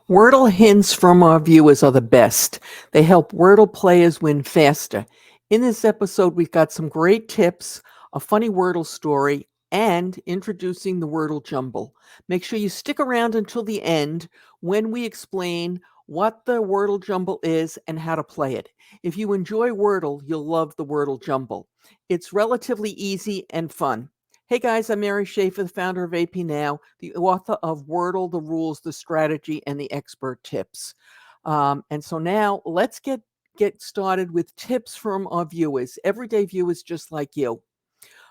Wordle hints from our viewers are the best. They help Wordle players win faster. In this episode, we've got some great tips, a funny Wordle story, and introducing the Wordle Jumble. Make sure you stick around until the end when we explain what the Wordle Jumble is and how to play it. If you enjoy Wordle, you'll love the Wordle Jumble. It's relatively easy and fun. Hey guys, I'm Mary Schaefer, the founder of AP Now, the author of Wordle, the Rules, the Strategy, and the Expert Tips. And so now let's get started with tips from our viewers, everyday viewers just like you.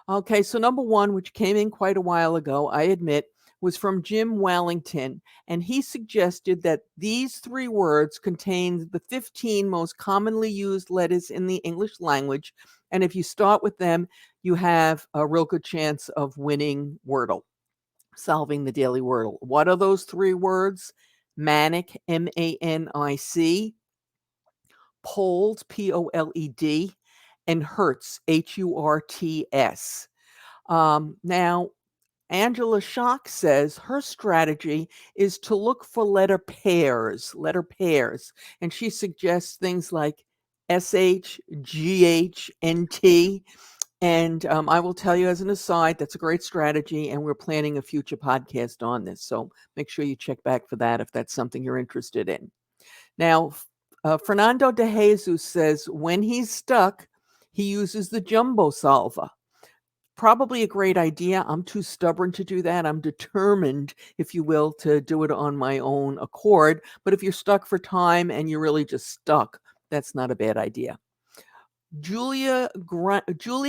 Okay, so number one, which came in quite a while ago, I admit, was from Jim Wallington, and he suggested that these three words contain the 15 most commonly used letters in the English language, and if you start with them, you have a real good chance of winning Wordle, solving the daily Wordle. What are those three words? Manic, M-A-N-I-C, Poled, P-O-L-E-D, and Hertz, H-U-R-T-S. Now, Angela Schock says her strategy is to look for letter pairs, and she suggests things like SH, GH, NT. And I will tell you as an aside, that's a great strategy, and we're planning a future podcast on this. So make sure you check back for that if that's something you're interested in. Now, Fernando de Jesus says when he's stuck, he uses the jumbo solver. Probably a great idea. I'm too stubborn to do that. I'm determined, if you will, to do it on my own accord. But if you're stuck for time and you're really just stuck, that's not a bad idea. Julie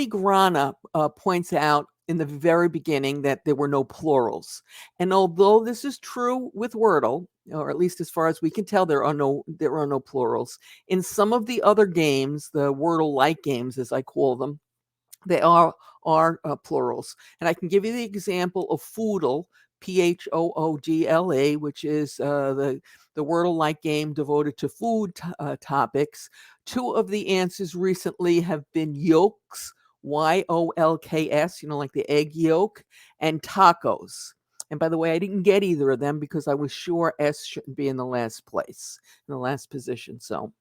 Grana points out in the very beginning that there were no plurals. And although this is true with Wordle, or at least as far as we can tell, there are no plurals. In some of the other games, the Wordle-like games, as I call them, they are plurals. And I can give you the example of Foodle, Phoodle, which is the Wordle-like game devoted to food topics. Two of the answers recently have been yolks, Yolks, like the egg yolk, and tacos. And by the way, I didn't get either of them because I was sure S shouldn't be in the last place, in the last position. So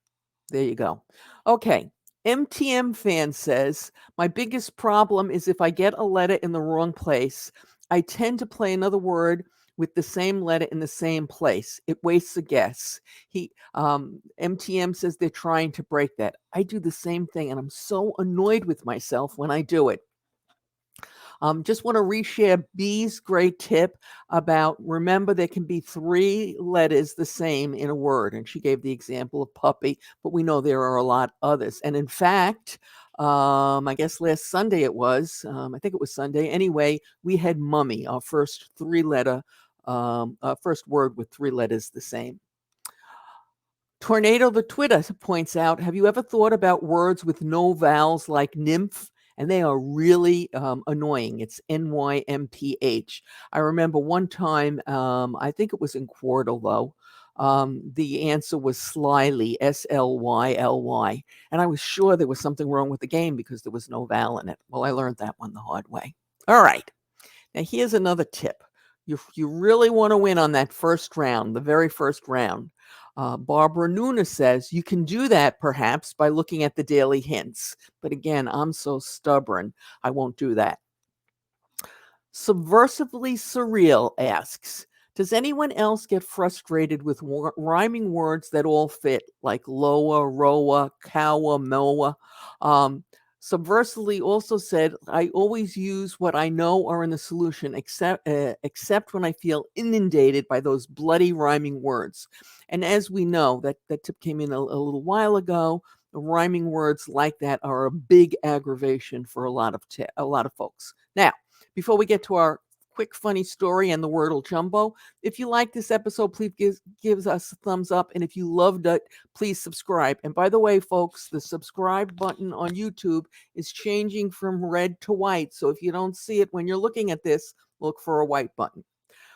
there you go. Okay. MTM fan says, my biggest problem is if I get a letter in the wrong place, I tend to play another word with the same letter in the same place. It wastes a guess. MTM says they're trying to break that. I do the same thing, and I'm so annoyed with myself when I do it. Just want to reshare B's great tip about remember there can be three letters the same in a word. And she gave the example of puppy, but we know there are a lot others. And in fact, I guess last Sunday it was, I think it was Sunday. Anyway, we had mummy, our first first word with three letters the same. Tornado the Twitter points out, have you ever thought about words with no vowels like nymph? And they are really annoying. It's NYMPH. I remember one time, I think it was in Quartal though, the answer was slyly, SLYLY. And I was sure there was something wrong with the game because there was no vowel in it. Well, I learned that one the hard way. All right. Now, here's another tip. You really want to win on that first round, the very first round. Barbara Nuna says you can do that perhaps by looking at the daily hints. But again, I'm so stubborn, I won't do that. Subversively Surreal asks, does anyone else get frustrated with rhyming words that all fit, like Loa, Roa, Kawa, Moa? Subversively also said, I always use what I know are in the solution, except when I feel inundated by those bloody rhyming words. And as we know, that tip came in a little while ago. Rhyming words like that are a big aggravation for a lot of folks. Now, before we get to our quick funny story and the Wordle Jumbo, if you like this episode, please give us a thumbs up. And if you loved it, please subscribe. And by the way, folks, the subscribe button on YouTube is changing from red to white. So if you don't see it when you're looking at this, look for a white button.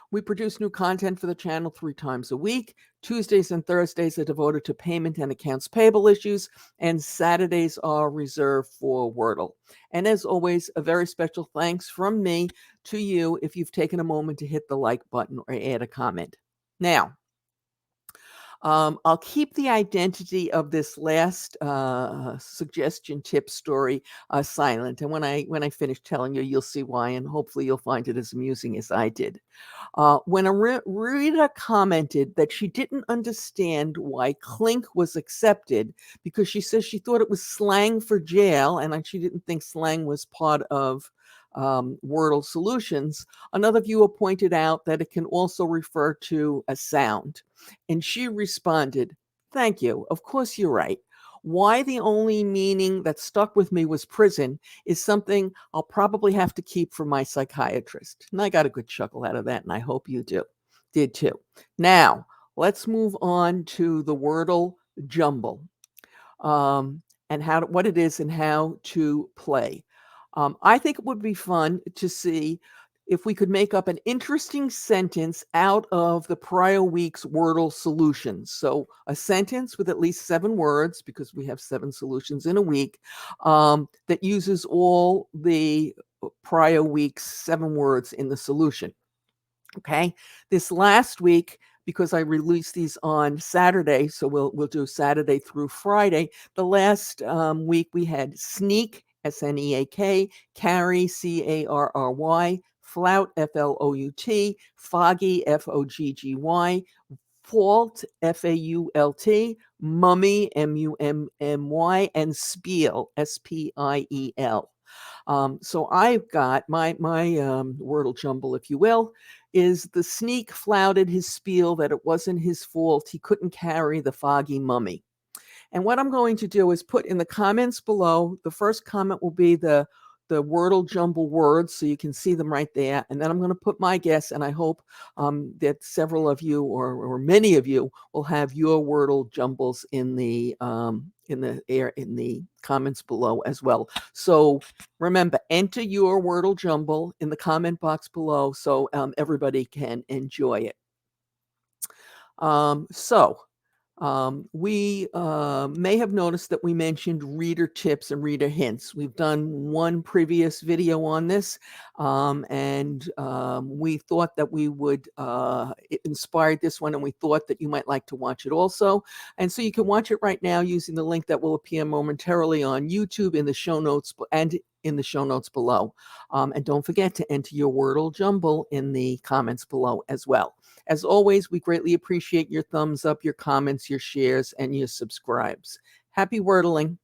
We produce new content for the channel 3 times a week. Tuesdays and Thursdays are devoted to payment and accounts payable issues, and Saturdays are reserved for Wordle. And as always, a very special thanks from me to you if you've taken a moment to hit the like button or add a comment. Now, I'll keep the identity of this last suggestion tip story silent, and when I finish telling you, you'll see why, and hopefully you'll find it as amusing as I did. When a Rita commented that she didn't understand why clink was accepted because she says she thought it was slang for jail and she didn't think slang was part of Wordle solutions, another viewer pointed out that it can also refer to a sound. And she responded, "Thank you. Of course, you're right. Why the only meaning that stuck with me was prison is something I'll probably have to keep for my psychiatrist." And I got a good chuckle out of that, and I hope you did too. Now, let's move on to the Wordle Jumble, and what it is and how to play. I think it would be fun to see if we could make up an interesting sentence out of the prior week's Wordle solutions. So a sentence with at least 7 words, because we have 7 solutions in a week, that uses all the prior week's 7 words in the solution. Okay. This last week, because I released these on Saturday, so we'll do Saturday through Friday. The last week we had sneak, SNEAK, carry, CARRY, flout, FLOUT, foggy, FOGGY, fault, FAULT, mummy, MUMMY, and spiel, SPIEL. So I've got my Wordle Jumble, if you will, is the sneak flouted his spiel that it wasn't his fault he couldn't carry the foggy mummy. And what I'm going to do is put in the comments below, the first comment will be the Wordle Jumble words, so you can see them right there. And then I'm going to put my guess, and I hope that several of you or many of you will have your Wordle Jumbles in the comments below as well. So remember, enter your Wordle Jumble in the comment box below so everybody can enjoy it. We may have noticed that we mentioned reader tips and reader hints. We've done one previous video on this, and we thought that we would, it inspired this one, and we thought that you might like to watch it also. And so you can watch it right now using the link that will appear momentarily on YouTube in the show notes and in the show notes below. And don't forget to enter your Wordle Jumble in the comments below as well. As always, we greatly appreciate your thumbs up, your comments, your shares, and your subscribes. Happy Wordling!